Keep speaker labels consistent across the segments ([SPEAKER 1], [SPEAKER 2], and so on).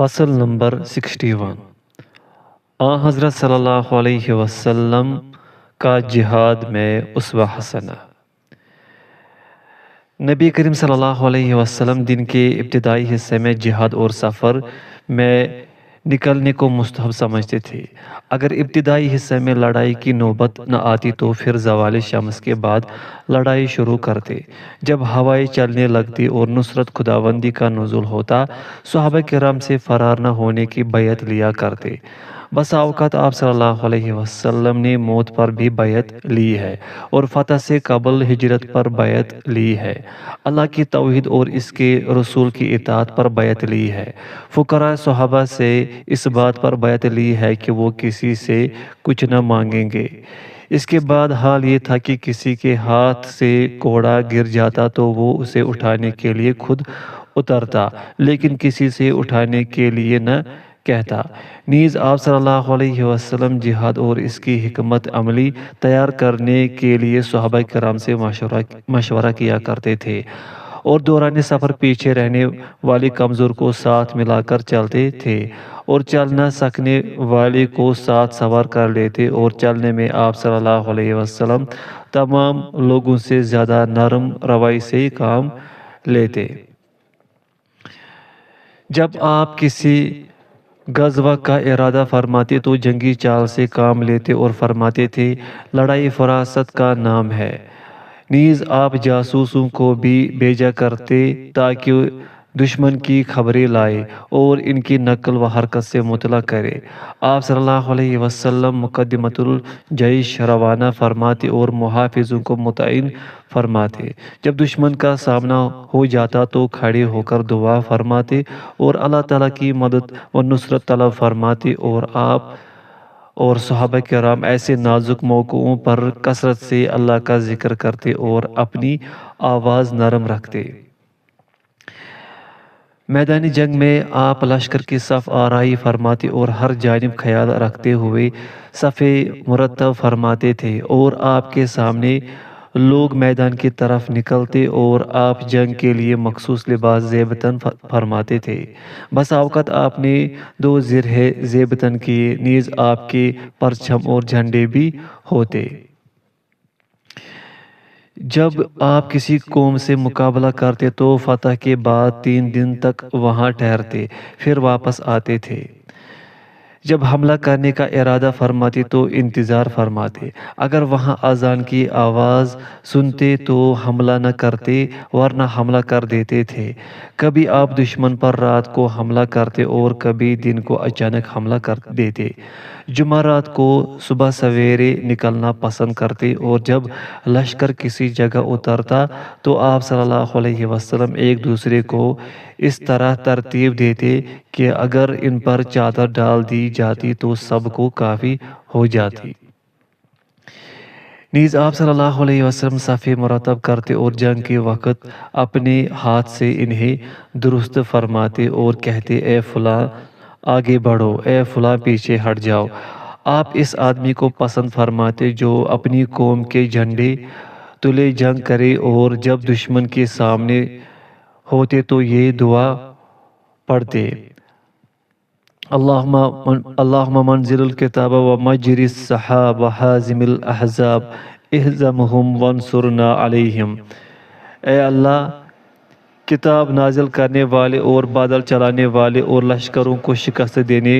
[SPEAKER 1] فصل نمبر 61 حضرت صلی اللہ علیہ وسلم کا جہاد میں اسوہ حسنہ۔ نبی کریم صلی اللہ علیہ وسلم دن کے ابتدائی حصے میں جہاد اور سفر میں نکلنے کو مستحب سمجھتے تھے۔ اگر ابتدائی حصے میں لڑائی کی نوبت نہ آتی تو پھر زوال شمس کے بعد لڑائی شروع کرتے۔ جب ہوائیں چلنے لگتی اور نصرت خداوندی کا نزول ہوتا، صحابہ کرام سے فرار نہ ہونے کی بیعت لیا کرتے۔ بسا اوقات آپ صلی اللہ علیہ وسلم نے موت پر بھی بیعت لی ہے اور فتح سے قبل ہجرت پر بیعت لی ہے، اللہ کی توحید اور اس کے رسول کی اطاعت پر بیعت لی ہے۔ فقراء صحابہ سے اس بات پر بیعت لی ہے کہ وہ کسی سے کچھ نہ مانگیں گے۔ اس کے بعد حال یہ تھا کہ کسی کے ہاتھ سے کوڑا گر جاتا تو وہ اسے اٹھانے کے لیے خود اترتا، لیکن کسی سے اٹھانے کے لیے نہ کہتا۔ نیز آپ صلی اللہ علیہ وسلم جہاد اور اس کی حکمت عملی تیار کرنے کے لیے صحابہ کرام سے مشورہ کیا کرتے تھے اور دوران سفر پیچھے رہنے والے کمزور کو ساتھ ملا کر چلتے تھے اور چل نہ سکنے والے کو ساتھ سوار کر لیتے، اور چلنے میں آپ صلی اللہ علیہ وسلم تمام لوگوں سے زیادہ نرم روی سے کام لیتے۔ جب آپ کسی غزوہ کا ارادہ فرماتے تو جنگی چال سے کام لیتے اور فرماتے تھے، لڑائی فراست کا نام ہے۔ نیز آپ جاسوسوں کو بھی بھیجا کرتے تاکہ دشمن کی خبریں لائے اور ان کی نقل و حرکت سے مطلع کرے۔ آپ صلی اللہ علیہ وسلم مقدمۃ الجیش روانہ فرماتے اور محافظوں کو متعین فرماتے۔ جب دشمن کا سامنا ہو جاتا تو کھڑے ہو کر دعا فرماتے اور اللہ تعالیٰ کی مدد و نصرت طلب فرماتے، اور آپ اور صحابہ کرام ایسے نازک موقعوں پر کثرت سے اللہ کا ذکر کرتے اور اپنی آواز نرم رکھتے۔ میدان جنگ میں آپ لشکر کی صف آرائی فرماتے اور ہر جانب خیال رکھتے ہوئے صفیں مرتب فرماتے تھے، اور آپ کے سامنے لوگ میدان کی طرف نکلتے اور آپ جنگ کے لیے مخصوص لباس زیبتن فرماتے تھے۔ بس اوقات آپ نے 2 زرہ زیبتن کیے، نیز آپ کے پرچم اور جھنڈے بھی ہوتے۔ جب آپ کسی قوم سے مقابلہ کرتے تو فتح کے بعد 3 دن تک وہاں ٹھہرتے، پھر واپس آتے تھے۔ جب حملہ کرنے کا ارادہ فرماتے تو انتظار فرماتے، اگر وہاں اذان کی آواز سنتے تو حملہ نہ کرتے ورنہ حملہ کر دیتے تھے۔ کبھی آپ دشمن پر رات کو حملہ کرتے اور کبھی دن کو اچانک حملہ کر دیتے۔ جمعرات کو صبح سویرے نکلنا پسند کرتے، اور جب لشکر کسی جگہ اترتا تو آپ صلی اللہ علیہ وسلم ایک دوسرے کو اس طرح ترتیب دیتے کہ اگر ان پر چادر ڈال دی جاتی تو سب کو کافی ہو جاتی۔ نیز آپ صلی اللہ علیہ وسلم صفیں مرتب کرتے اور جنگ کے وقت اپنے ہاتھ سے انہیں درست فرماتے اور کہتے، اے فلاں آگے بڑھو، اے فلاں پیچھے ہٹ جاؤ۔ آپ اس آدمی کو پسند فرماتے جو اپنی قوم کے جھنڈے تلے جنگ کرے، اور جب دشمن کے سامنے ہوتے تو یہ دعا پڑھتے، اللہم منزل الکتاب ومجری السحاب وحازم الاحزاب اہزمہم وانصرنا علیہم۔ اے اللہ، کتاب نازل کرنے والے اور بادل چلانے والے اور لشکروں کو شکست دینے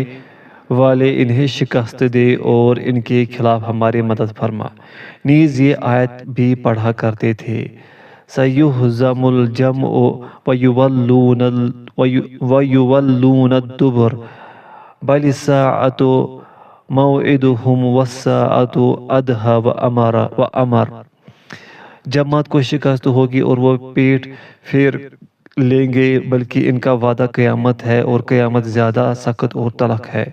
[SPEAKER 1] والے، انہیں شکست دے اور ان کے خلاف ہماری مدد فرما۔ نیز یہ آیت بھی پڑھا کرتے تھے، سَيُہْزَمُ الْجَمْعُ وَيُوَلُّونَ الدُّبُرَ بَلِ السَّاعَةُ مَوْعِدُهُمْ وَالسَّاعَةُ أَدْهَىٰ وَأَمَرُ۔ جماعت کو شکست ہوگی اور وہ پیٹ پھیر لیں گے، بلکہ ان کا وعدہ قیامت ہے اور قیامت زیادہ سخت اور تلخ ہے۔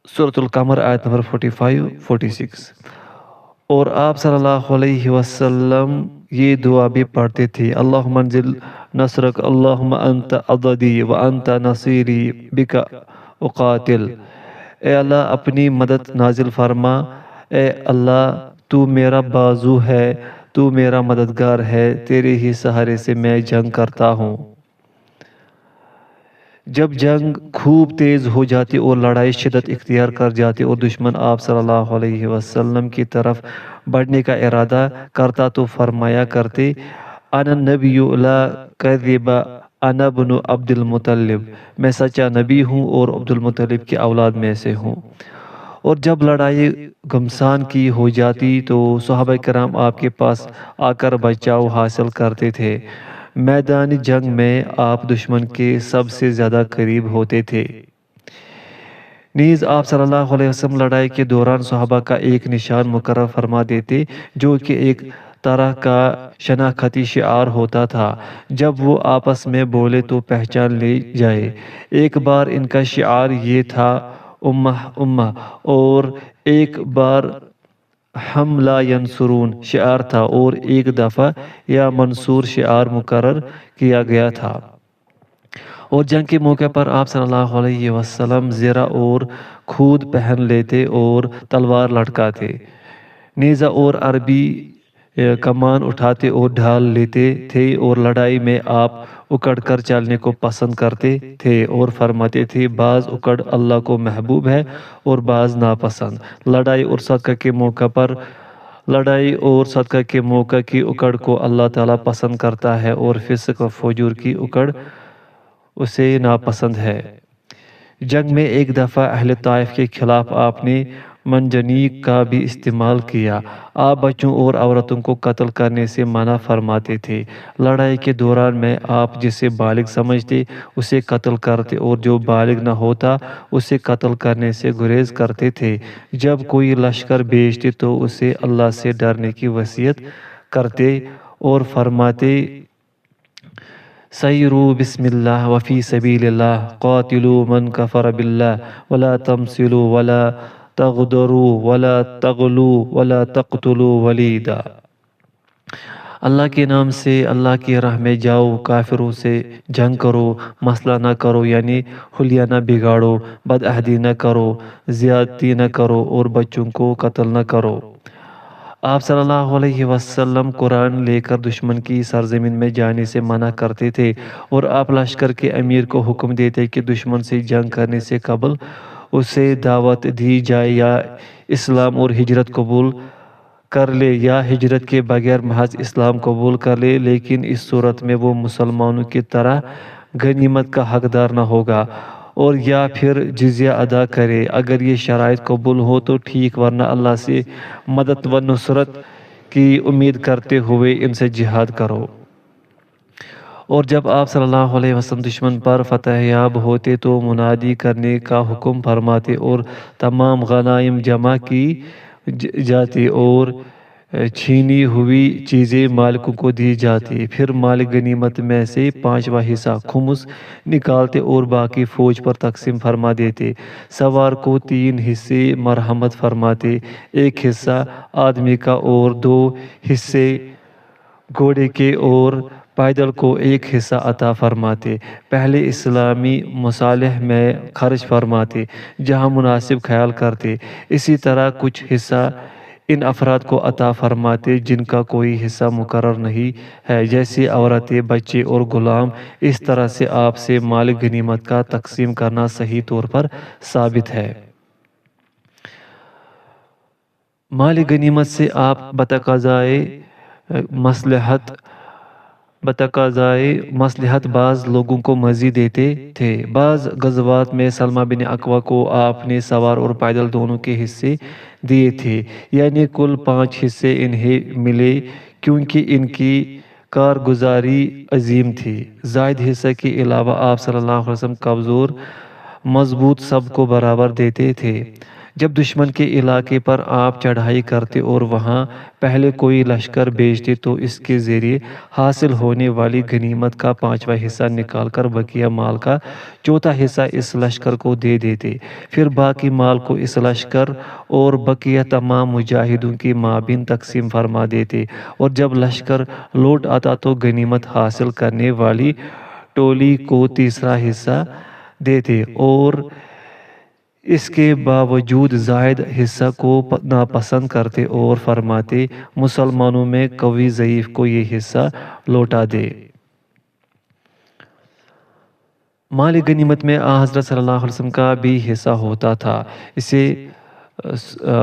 [SPEAKER 1] سورۃ القمر آیت نمبر 45-46۔ اور آپ صلی اللہ علیہ وسلم یہ دعا بھی پڑھتے تھے، اللہم انزل نصرک، اللہم انت عضدی وانت نصیری بک اقاتل۔ اے اللہ اپنی مدد نازل فرما، اے اللہ تو میرا بازو ہے، تو میرا مددگار ہے، تیرے ہی سہارے سے میں جنگ کرتا ہوں۔ جب جنگ خوب تیز ہو جاتی اور لڑائی شدت اختیار کر جاتی اور دشمن آپ صلی اللہ علیہ وسلم کی طرف بڑھنے کا ارادہ کرتا تو فرمایا کرتے، انا النبی لا کذب انا بن عبد المطلب، میں سچا نبی ہوں اور عبد المطلب کی اولاد میں سے ہوں۔ اور جب لڑائی گھمسان کی ہو جاتی تو صحابہ کرام آپ کے پاس آ کر بچاؤ حاصل کرتے تھے۔ میدان جنگ میں آپ دشمن کے سب سے زیادہ قریب ہوتے تھے۔ نیز آپ صلی اللہ علیہ وسلم لڑائی کے دوران صحابہ کا ایک نشان مقرر فرما دیتے جو کہ ایک طرح کا شناختی شعار ہوتا تھا، جب وہ آپس میں بولے تو پہچان لے جائے۔ ایک بار ان کا شعار یہ تھا امہ امہ، اور ایک بار ہم لا ینصرون شعار تھا، اور ایک دفعہ یا منصور شعار مقرر کیا گیا تھا۔ اور جنگ کے موقع پر آپ صلی اللہ علیہ وسلم زرہ اور خود پہن لیتے اور تلوار لٹکاتے، نیزہ اور عربی کمان اٹھاتے اور ڈھال لیتے تھے، اور لڑائی میں آپ اکڑ کر چلنے کو پسند کرتے تھے اور فرماتے تھے، بعض اکڑ اللہ کو محبوب ہے اور بعض ناپسند۔ لڑائی اور صدقہ کے موقع کی اکڑ کو اللہ تعالیٰ پسند کرتا ہے اور فسق و فجور کی اکڑ اسے ناپسند ہے۔ جنگ میں ایک دفعہ اہل طائف کے خلاف آپ نے منجنیق کا بھی استعمال کیا۔ آپ بچوں اور عورتوں کو قتل کرنے سے منع فرماتے تھے۔ لڑائی کے دوران میں آپ جسے بالغ سمجھتے اسے قتل کرتے اور جو بالغ نہ ہوتا اسے قتل کرنے سے گریز کرتے تھے۔ جب کوئی لشکر بھیجتے تو اسے اللہ سے ڈرنے کی وصیت کرتے اور فرماتے، سیروا بسم اللہ وفی سبیل اللہ، قاتلوا من کفر باللہ ولا تمثلوا ولا تغدروا ولا تغلوا ولا تقتلوا ولیدا۔ اللہ کے نام سے اللہ کی راہ میں جاؤ، کافروں سے جنگ کرو، مسئلہ نہ کرو یعنی حلیہ نہ بگاڑو، بدعہدی نہ کرو، زیادتی نہ کرو اور بچوں کو قتل نہ کرو۔ آپ صلی اللہ علیہ وسلم قرآن لے کر دشمن کی سرزمین میں جانے سے منع کرتے تھے، اور آپ لشکر کے امیر کو حکم دیتے کہ دشمن سے جنگ کرنے سے قبل اسے دعوت دی جائے، یا اسلام اور ہجرت قبول کر لے یا ہجرت کے بغیر محض اسلام قبول کر لے، لیکن اس صورت میں وہ مسلمانوں کی طرح غنیمت کا حقدار نہ ہوگا، اور یا پھر جزیہ ادا کرے۔ اگر یہ شرائط قبول ہو تو ٹھیک، ورنہ اللہ سے مدد و نصرت کی امید کرتے ہوئے ان سے جہاد کرو۔ اور جب آپ صلی اللہ علیہ وسلم دشمن پر فتح یاب ہوتے تو منادی کرنے کا حکم فرماتے اور تمام غنائم جمع کی جاتی اور چھینی ہوئی چیزیں مالکوں کو دی جاتی۔ پھر مال غنیمت میں سے 5واں حصہ خمس نکالتے اور باقی فوج پر تقسیم فرما دیتے۔ سوار کو 3 حصے مرحمت فرماتے، 1 حصہ آدمی کا اور 2 حصے گھوڑے کے، اور پیدل کو 1 حصہ عطا فرماتے۔ پہلے اسلامی مصالح میں خرچ فرماتے جہاں مناسب خیال کرتے۔ اسی طرح کچھ حصہ ان افراد کو عطا فرماتے جن کا کوئی حصہ مقرر نہیں ہے، جیسے عورتیں، بچے اور غلام۔ اس طرح سے آپ سے مال غنیمت کا تقسیم کرنا صحیح طور پر ثابت ہے۔ مال غنیمت سے آپ بتقاضائے مصلحت بعض لوگوں کو مزید دیتے تھے۔ بعض غزوات میں سلمہ بن اکوع کو آپ نے سوار اور پیدل دونوں کے حصے دیے تھے، یعنی کل 5 حصے انہیں ملے، کیونکہ ان کی کارگزاری عظیم تھی۔ زائد حصہ کے علاوہ آپ صلی اللہ علیہ وسلم کمزور مضبوط سب کو برابر دیتے تھے۔ جب دشمن کے علاقے پر آپ چڑھائی کرتے اور وہاں پہلے کوئی لشکر بھیجتے تو اس کے ذریعے حاصل ہونے والی غنیمت کا 5واں حصہ نکال کر بقیہ مال کا 4تھا حصہ اس لشکر کو دے دیتے۔ پھر باقی مال کو اس لشکر اور بقیہ تمام مجاہدوں کے مابین تقسیم فرما دیتے، اور جب لشکر لوٹ آتا تو غنیمت حاصل کرنے والی ٹولی کو 3را حصہ دیتے، اور اس کے باوجود زائد حصہ کو ناپسند کرتے اور فرماتے، مسلمانوں میں قوی ضعیف کو یہ حصہ لوٹا دے۔ مال غنیمت میں حضرت صلی اللہ علیہ وسلم کا بھی حصہ ہوتا تھا۔ اسے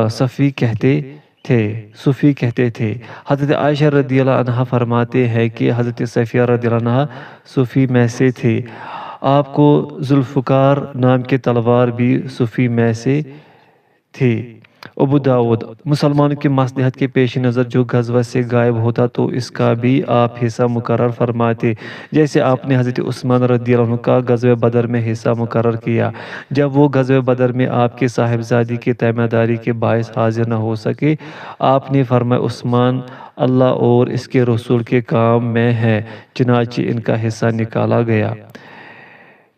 [SPEAKER 1] صفی کہتے تھے۔ حضرت عائشہ رضی اللہ عنہ فرماتے ہیں کہ حضرت صفیہ رضی اللہ عنہ صفی میں سے تھے۔ آپ کو ذوالفقار نام کے تلوار بھی صفی میں سے تھے۔ ابو داود: مسلمانوں کی مصلحت کے پیش نظر جو غزوہ سے غائب ہوتا تو اس کا بھی آپ حصہ مقرر فرماتے، جیسے آپ نے حضرت عثمان رضی اللہ عنہ کا غزوہ بدر میں حصہ مقرر کیا۔ جب وہ غزوہ بدر میں آپ کے صاحبزادی کے تیمہ داری کے باعث حاضر نہ ہو سکے، آپ نے فرمایا عثمان اللہ اور اس کے رسول کے کام میں ہے، چنانچہ ان کا حصہ نکالا گیا۔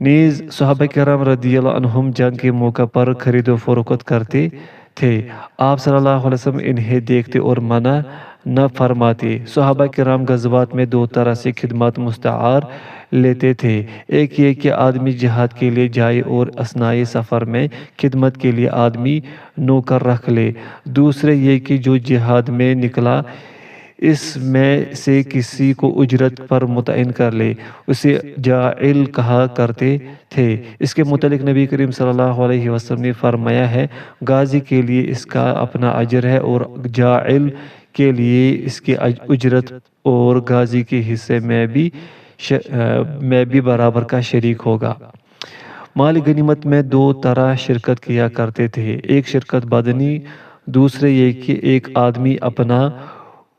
[SPEAKER 1] نیز صحابہ کرام رضی اللہ عنہم جنگ کے موقع پر خرید و فروخت کرتے تھے۔ آپ صلی اللہ علیہ وسلم انہیں دیکھتے اور منع نہ فرماتے۔ صحابہ کرام غزوات میں دو طرح سے خدمات مستعار لیتے تھے، ایک یہ کہ آدمی جہاد کے لیے جائے اور اثناء سفر میں خدمت کے لیے آدمی نوکر رکھ لے، دوسرے یہ کہ جو جہاد میں نکلا اس میں سے کسی کو اجرت پر متعین کر لے، اسے جاعل کہا کرتے تھے۔ اس کے متعلق نبی کریم صلی اللہ علیہ وسلم نے فرمایا ہے غازی کے لیے اس کا اپنا اجر ہے اور جاعل کے لیے اس کی اجرت اور غازی کے حصے میں بھی برابر کا شریک ہوگا۔ مال غنیمت میں دو طرح شرکت کیا کرتے تھے، ایک شرکت بدنی، دوسرے یہ کہ ایک آدمی اپنا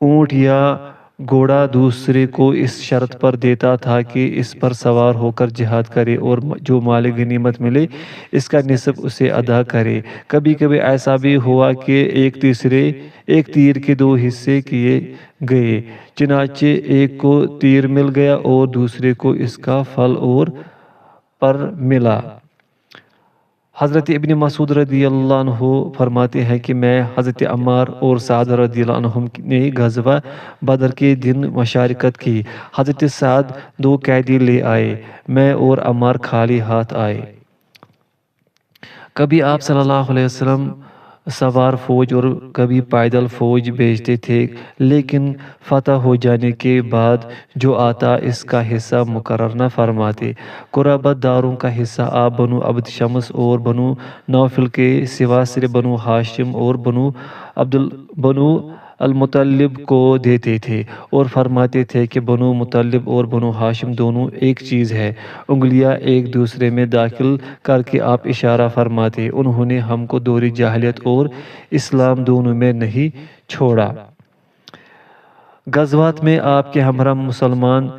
[SPEAKER 1] اونٹ یا گھوڑا دوسرے کو اس شرط پر دیتا تھا کہ اس پر سوار ہو کر جہاد کرے اور جو مال غنیمت ملے اس کا نصف اسے ادا کرے۔ کبھی کبھی ایسا بھی ہوا کہ ایک تیر کے دو حصے کیے گئے، چنانچہ ایک کو تیر مل گیا اور دوسرے کو اس کا پھل اور پر ملا۔ حضرت ابن مسعود رضی اللہ عنہ فرماتے ہیں کہ میں، حضرت عمار اور سعد رضی اللہ عنہم نے غزوہ بدر کے دن مشارکت کی۔ حضرت سعد 2 قیدی لے آئے، میں اور عمار خالی ہاتھ آئے۔ کبھی آپ صلی اللہ علیہ وسلم سوار فوج اور کبھی پیدل فوج بھیجتے تھے، لیکن فتح ہو جانے کے بعد جو آتا اس کا حصہ مقرر نہ فرماتے۔ قرابت داروں کا حصہ آپ بنو عبد شمس اور بنو نوفل کے سوا صرف بنو ہاشم اور بنو المطلب کو دیتے تھے اور فرماتے تھے کہ بنو مطلب اور بنو ہاشم دونوں ایک چیز ہے۔ انگلیاں ایک دوسرے میں داخل کر کے آپ اشارہ فرماتے، انہوں نے ہم کو دور جاہلیت اور اسلام دونوں میں نہیں چھوڑا۔ غزوات میں آپ کے ہمراہ مسلمان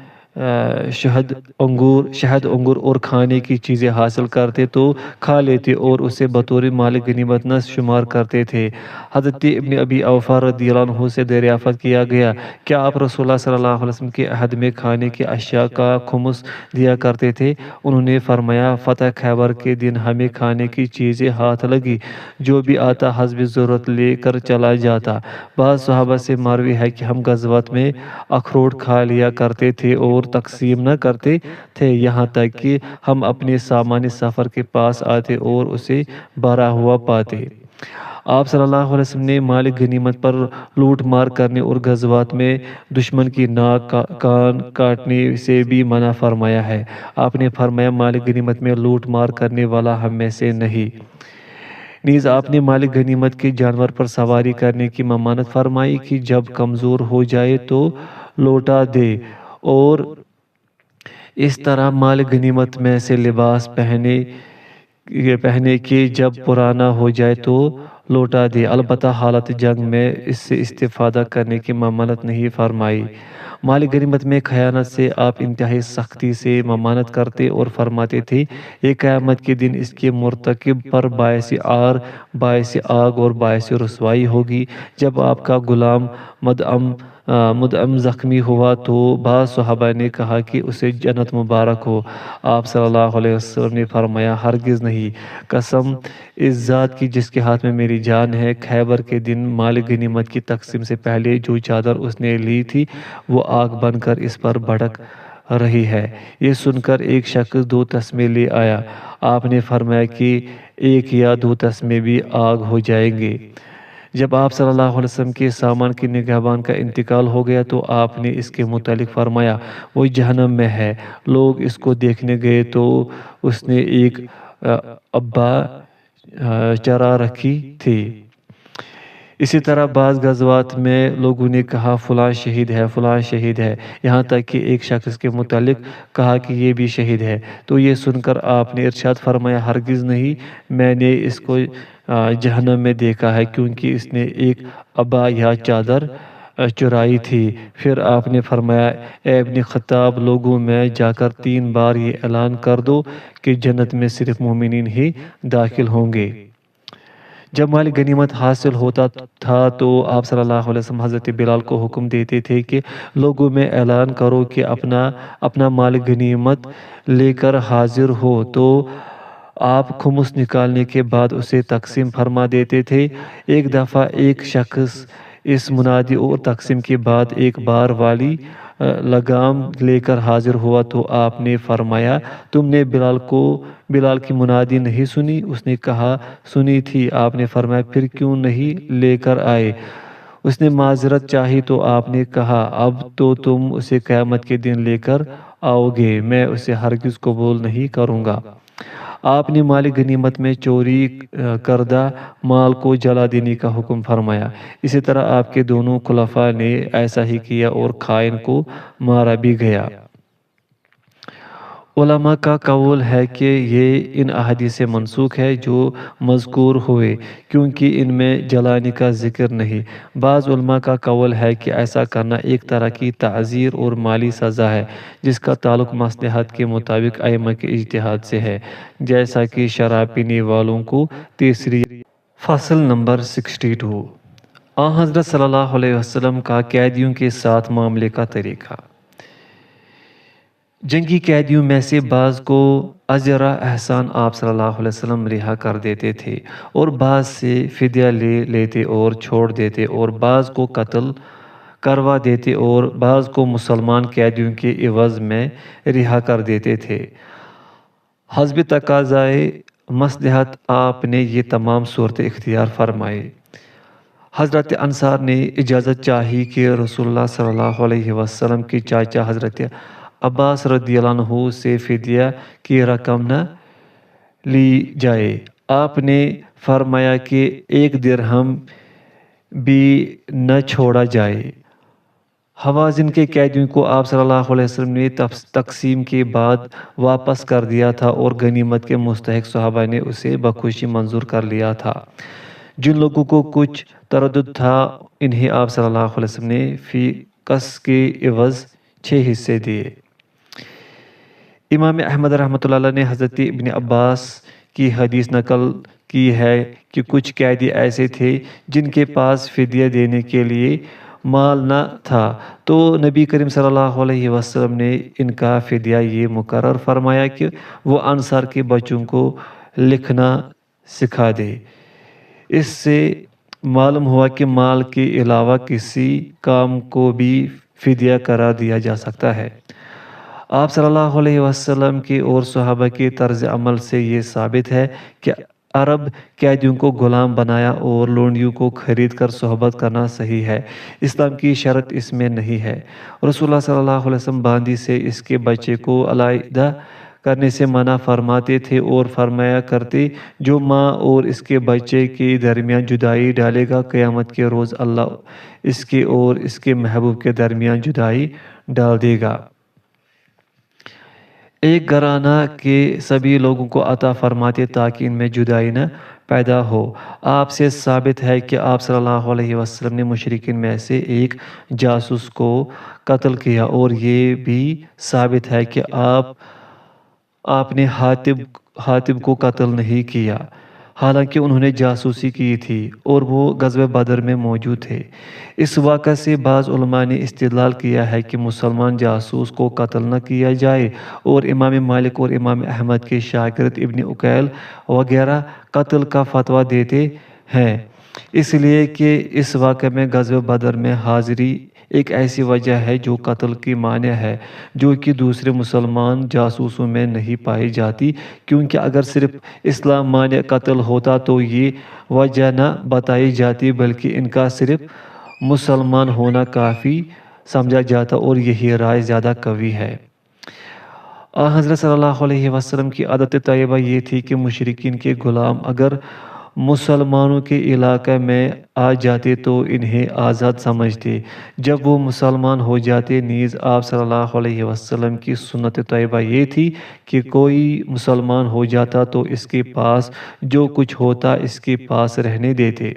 [SPEAKER 1] شہد انگور اور کھانے کی چیزیں حاصل کرتے تو کھا لیتے اور اسے بطور مال غنیمت نہ شمار کرتے تھے۔ حضرت ابن ابی اوفا رضی اللہ عنہ سے دریافت کیا گیا کیا آپ رسول اللہ صلی اللہ علیہ وسلم کے عہد میں کھانے کی اشیاء کا خمس دیا کرتے تھے؟ انہوں نے فرمایا فتح خیبر کے دن ہمیں کھانے کی چیزیں ہاتھ لگی، جو بھی آتا حسب ضرورت لے کر چلا جاتا۔ بعض صحابہ سے مروی ہے کہ ہم غزوات میں اخروٹ کھا لیا کرتے تھے اور تقسیم نہ کرتے تھے، یہاں تک کہ ہم اپنے سامان سفر کے پاس آتے اور اسے بھرا ہوا پاتے۔ آپ صلی اللہ علیہ وسلم نے مال غنیمت پر لوٹ مار کرنے اور غزوات میں دشمن کی ناک کان کاٹنے سے بھی منع فرمایا ہے۔ آپ نے فرمایا مال غنیمت میں لوٹ مار کرنے والا ہم میں سے نہیں۔ نیز آپ نے مال غنیمت کے جانور پر سواری کرنے کی ممانعت فرمائی کہ جب کمزور ہو جائے تو لوٹا دے، اور اس طرح مال غنیمت میں سے لباس پہنے کے جب پرانا ہو جائے تو لوٹا دے، البتہ حالت جنگ میں اس سے استفادہ کرنے کی ممانعت نہیں فرمائی۔ مال غنیمت میں خیانت سے آپ انتہائی سختی سے ممانعت کرتے اور فرماتے تھے یہ قیامت کے دن اس کے مرتکب پر باعث عار، باعث آگ اور باعث رسوائی ہوگی۔ جب آپ کا غلام مدعم زخمی ہوا تو بعض صحابہ نے کہا کہ اسے جنت مبارک ہو۔ آپ صلی اللہ علیہ وسلم نے فرمایا ہرگز نہیں، قسم اس ذات کی جس کے ہاتھ میں میری جان ہے، خیبر کے دن مال غنیمت کی تقسیم سے پہلے جو چادر اس نے لی تھی وہ آگ بن کر اس پر بھڑک رہی ہے۔ یہ سن کر ایک شخص 2 تسمے لے آیا۔ آپ نے فرمایا کہ 1 یا 2 تسمے بھی آگ ہو جائیں گے۔ جب آپ صلی اللہ علیہ وسلم کے سامان کی نگہبان کا انتقال ہو گیا تو آپ نے اس کے متعلق فرمایا وہ جہنم میں ہے۔ لوگ اس کو دیکھنے گئے تو اس نے ایک ابا چرا رکھی تھی۔ اسی طرح بعض غزوات میں لوگوں نے کہا فلاں شہید ہے، فلاں شہید ہے، یہاں تک کہ ایک شخص کے متعلق کہا کہ یہ بھی شہید ہے۔ تو یہ سن کر آپ نے ارشاد فرمایا ہرگز نہیں، میں نے اس کو جہنم میں دیکھا ہے کیونکہ اس نے ایک ابا یا چادر چرائی تھی۔ پھر آپ نے فرمایا اے ابن خطاب، لوگوں میں جا کر 3 بار یہ اعلان کر دو کہ جنت میں صرف مومنین ہی داخل ہوں گے۔ جب مال غنیمت حاصل ہوتا تھا تو آپ صلی اللہ علیہ وسلم حضرت بلال کو حکم دیتے تھے کہ لوگوں میں اعلان کرو کہ اپنا مال غنیمت لے کر حاضر ہو، تو آپ خمس نکالنے کے بعد اسے تقسیم فرما دیتے تھے۔ ایک دفعہ ایک شخص اس منادی اور تقسیم کے بعد ایک بار والی لگام لے کر حاضر ہوا تو آپ نے فرمایا تم نے بلال کی منادی نہیں سنی؟ اس نے کہا سنی تھی۔ آپ نے فرمایا پھر کیوں نہیں لے کر آئے؟ اس نے معذرت چاہی تو آپ نے کہا اب تو تم اسے قیامت کے دن لے کر آؤ گے، میں اسے ہرگز قبول نہیں کروں گا۔ آپ نے مال غنیمت میں چوری کردہ مال کو جلا دینے کا حکم فرمایا۔ اسی طرح آپ کے دونوں خلفاء نے ایسا ہی کیا اور خائن کو مارا بھی گیا۔ علماء کا قول ہے کہ یہ ان احادیث سے منسوخ ہے جو مذکور ہوئے، کیونکہ ان میں جلانے کا ذکر نہیں۔ بعض علماء کا قول ہے کہ ایسا کرنا ایک طرح کی تعزیر اور مالی سزا ہے جس کا تعلق مصلحت کے مطابق ائمہ کے اجتہاد سے ہے، جیسا کہ شراب پینے والوں کو تیسری۔ فصل نمبر 62 آن حضرت صلی اللہ علیہ وسلم کا قیدیوں کے ساتھ معاملے کا طریقہ۔ جنگی قیدیوں میں سے بعض کو اجرا احسان آپ صلی اللہ علیہ وسلم رہا کر دیتے تھے اور بعض سے فدیہ لے لیتے اور چھوڑ دیتے، اور بعض کو قتل کروا دیتے اور بعض کو مسلمان قیدیوں کے عوض میں رہا کر دیتے تھے۔ حسب تقاضائے مصلحت آپ نے یہ تمام صورتیں اختیار فرمائے۔ حضرت انصار نے اجازت چاہی کہ رسول اللہ صلی اللہ علیہ وسلم کے چاچا حضرت عباس رضی اللہ عنہ سے فدیہ کی رقم نہ لی جائے۔ آپ نے فرمایا کہ 1 درہم بھی نہ چھوڑا جائے۔ حوازن کے قیدیوں کو آپ صلی اللہ علیہ وسلم نے تقسیم کے بعد واپس کر دیا تھا اور غنیمت کے مستحق صحابہ نے اسے بخوشی منظور کر لیا تھا۔ جن لوگوں کو کچھ تردد تھا انہیں آپ صلی اللہ علیہ وسلم نے فی کس کے عوض 6 حصے دیے۔ امام احمد رحمۃ اللہ علیہ نے حضرت ابن عباس کی حدیث نقل کی ہے کہ کچھ قیدی ایسے تھے جن کے پاس فدیہ دینے کے لیے مال نہ تھا، تو نبی کریم صلی اللہ علیہ وسلم نے ان کا فدیہ یہ مقرر فرمایا کہ وہ انصار کے بچوں کو لکھنا سکھا دے۔ اس سے معلوم ہوا کہ مال کے علاوہ کسی کام کو بھی فدیہ قرار دیا جا سکتا ہے۔ آپ صلی اللہ علیہ وسلم کے اور صحابہ کے طرز عمل سے یہ ثابت ہے کہ عرب قیدیوں کو غلام بنایا اور لونڈیوں کو خرید کر صحبت کرنا صحیح ہے۔ اسلام کی شرط اس میں نہیں ہے۔ رسول اللہ صلی اللہ علیہ وسلم باندی سے اس کے بچے کو علیحدہ کرنے سے منع فرماتے تھے اور فرمایا کرتے جو ماں اور اس کے بچے کے درمیان جدائی ڈالے گا قیامت کے روز اللہ اس کے اور اس کے محبوب کے درمیان جدائی ڈال دے گا۔ ایک گھرانہ کے سبھی لوگوں کو عطا فرماتے تاکہ ان میں جدائی نہ پیدا ہو۔ آپ سے ثابت ہے کہ آپ صلی اللہ علیہ وسلم نے مشرکین میں سے ایک جاسوس کو قتل کیا، اور یہ بھی ثابت ہے کہ آپ نے حاتب کو قتل نہیں کیا، حالانکہ انہوں نے جاسوسی کی تھی اور وہ غزوہ بدر میں موجود تھے۔ اس واقعہ سے بعض علماء نے استدلال کیا ہے کہ مسلمان جاسوس کو قتل نہ کیا جائے، اور امام مالک اور امام احمد کے شاگرد ابن عقیل وغیرہ قتل کا فتویٰ دیتے ہیں، اس لیے کہ اس واقعے میں غزوہ بدر میں حاضری ایک ایسی وجہ ہے جو قتل کی مانع ہے، جو کہ دوسرے مسلمان جاسوسوں میں نہیں پائی جاتی، کیونکہ اگر صرف اسلام مانع قتل ہوتا تو یہ وجہ نہ بتائی جاتی، بلکہ ان کا صرف مسلمان ہونا کافی سمجھا جاتا، اور یہی رائے زیادہ قوی ہے۔ حضرت صلی اللہ علیہ وسلم کی عادت طیبہ یہ تھی کہ مشرکین کے غلام اگر مسلمانوں کے علاقے میں آ جاتے تو انہیں آزاد سمجھتے، جب وہ مسلمان ہو جاتے۔ نیز آپ صلی اللہ علیہ وسلم کی سنت طیبہ یہ تھی کہ کوئی مسلمان ہو جاتا تو اس کے پاس جو کچھ ہوتا اس کے پاس رہنے دیتے۔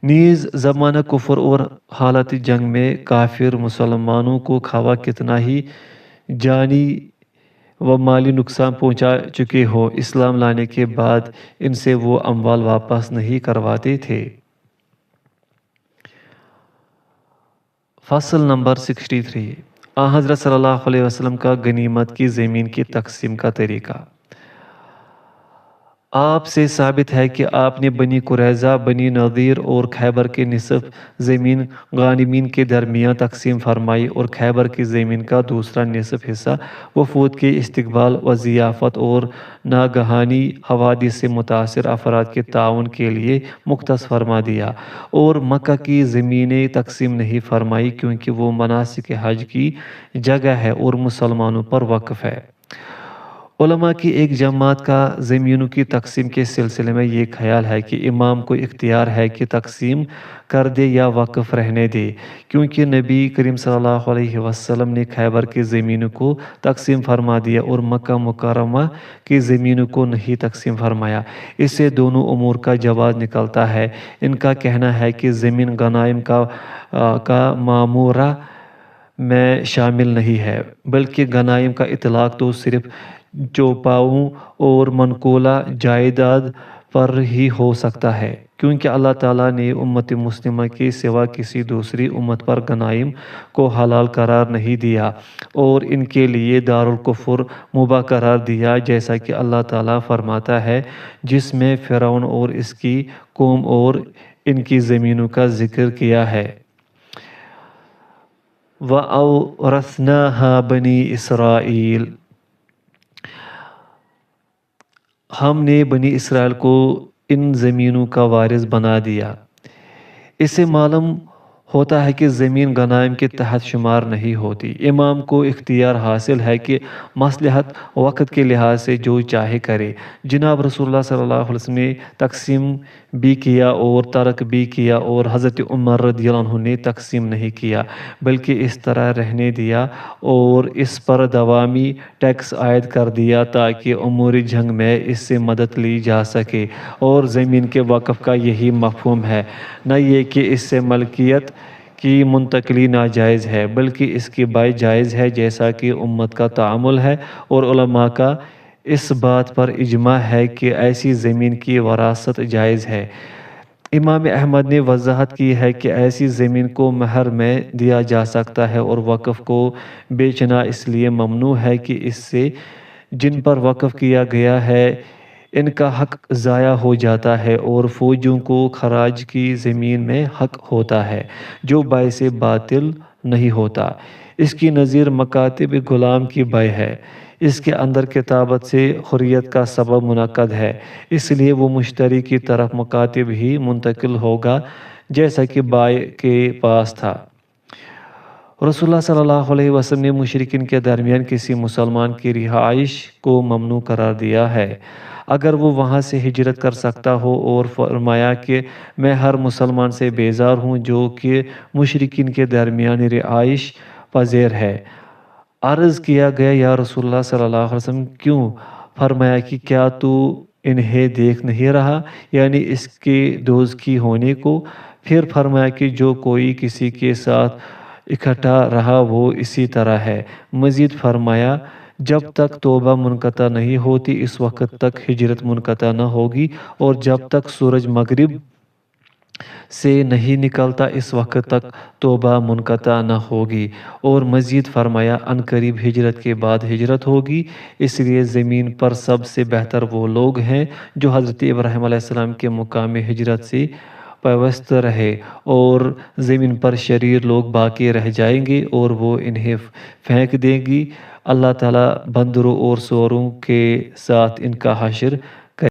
[SPEAKER 1] نیز زمانہ کفر اور حالت جنگ میں کافر مسلمانوں کو خواہ کتنا ہی جانی و مالی نقصان پہنچا چکے ہو، اسلام لانے کے بعد ان سے وہ اموال واپس نہیں کرواتے تھے۔ فصل نمبر 63 حضرت صلی اللہ علیہ وسلم کا غنیمت کی زمین کی تقسیم کا طریقہ۔ آپ سے ثابت ہے کہ آپ نے بنی قریظہ، بنی نذیر اور خیبر کے نصف زمین غانمین کے درمیان تقسیم فرمائی، اور خیبر کی زمین کا دوسرا نصف حصہ وفود کے استقبال و ضیافت اور ناگہانی حوادث سے متاثر افراد کے تعاون کے لیے مختص فرما دیا، اور مکہ کی زمینیں تقسیم نہیں فرمائی کیونکہ وہ مناسک حج کی جگہ ہے اور مسلمانوں پر وقف ہے۔ علماء کی ایک جماعت کا زمینوں کی تقسیم کے سلسلے میں یہ خیال ہے کہ امام کو اختیار ہے کہ تقسیم کر دے یا وقف رہنے دے، کیونکہ نبی کریم صلی اللہ علیہ وسلم نے خیبر کی زمینوں کو تقسیم فرما دیا اور مکہ مکرمہ کی زمینوں کو نہیں تقسیم فرمایا۔ اس سے دونوں امور کا جواز نکلتا ہے۔ ان کا کہنا ہے کہ زمین غنائم کا معمورہ میں شامل نہیں ہے، بلکہ غنائم کا اطلاق تو صرف چوپاؤں اور منقولہ جائیداد پر ہی ہو سکتا ہے، کیونکہ اللہ تعالیٰ نے امت مسلمہ کے سوا کسی دوسری امت پر غنائم کو حلال قرار نہیں دیا اور ان کے لیے دارالکفر مباح قرار دیا، جیسا کہ اللہ تعالیٰ فرماتا ہے، جس میں فرعون اور اس کی قوم اور ان کی زمینوں کا ذکر کیا ہے۔ وَأَوْرَثْنَاهَا بَنِي إِسْرَائِيلَ، ہم نے بنی اسرائیل کو ان زمینوں کا وارث بنا دیا۔ اس سے معلوم ہوتا ہے کہ زمین غنائم کے تحت شمار نہیں ہوتی۔ امام کو اختیار حاصل ہے کہ مصلحت وقت کے لحاظ سے جو چاہے کرے۔ جناب رسول اللہ صلی اللہ علیہ وسلم نے تقسیم بھی کیا اور ترک بھی کیا، اور حضرت عمر رضی اللہ عنہ نے تقسیم نہیں کیا بلکہ اس طرح رہنے دیا اور اس پر دوامی ٹیکس عائد کر دیا تاکہ امور جنگ میں اس سے مدد لی جا سکے، اور زمین کے وقف کا یہی مفہوم ہے، نہ یہ کہ اس سے ملکیت کی منتقلی ناجائز ہے بلکہ اس کی بائع جائز ہے، جیسا کہ امت کا تعامل ہے، اور علماء کا اس بات پر اجماع ہے کہ ایسی زمین کی وراثت جائز ہے۔ امام احمد نے وضاحت کی ہے کہ ایسی زمین کو مہر میں دیا جا سکتا ہے، اور وقف کو بیچنا اس لیے ممنوع ہے کہ اس سے جن پر وقف کیا گیا ہے ان کا حق ضائع ہو جاتا ہے، اور فوجیوں کو خراج کی زمین میں حق ہوتا ہے جو باعث باطل نہیں ہوتا۔ اس کی نظیر مکاتب غلام کی بیع ہے، اس کے اندر کتابت سے حریت کا سبب منعقد ہے، اس لیے وہ مشتری کی طرف مکاتب ہی منتقل ہوگا جیسا کہ بائع کے پاس تھا۔ رسول اللہ صلی اللہ علیہ وسلم نے مشرکین کے درمیان کسی مسلمان کی رہائش کو ممنوع قرار دیا ہے اگر وہ وہاں سے ہجرت کر سکتا ہو، اور فرمایا کہ میں ہر مسلمان سے بیزار ہوں جو کہ مشرکین کے درمیان رہائش پذیر ہے۔ عرض کیا گیا، یا رسول اللہ صلی اللہ علیہ وسلم کیوں؟ فرمایا کہ کیا تو انہیں دیکھ نہیں رہا، یعنی اس کے دوزخی ہونے کو؟ پھر فرمایا کہ جو کوئی کسی کے ساتھ اکٹھا رہا وہ اسی طرح ہے۔ مزید فرمایا، جب تک توبہ منقطع نہیں ہوتی اس وقت تک ہجرت منقطع نہ ہوگی، اور جب تک سورج مغرب سے نہیں نکلتا اس وقت تک توبہ منقطع نہ ہوگی، اور مزید فرمایا عنقریب ہجرت کے بعد ہجرت ہوگی، اس لیے زمین پر سب سے بہتر وہ لوگ ہیں جو حضرت ابراہیم علیہ السلام کے مقام ہجرت سے پیوست رہے، اور زمین پر شریر لوگ باقی رہ جائیں گے اور وہ انہیں پھینک دیں گی۔ اللہ تعالیٰ بندروں اور سوروں کے ساتھ ان کا حشر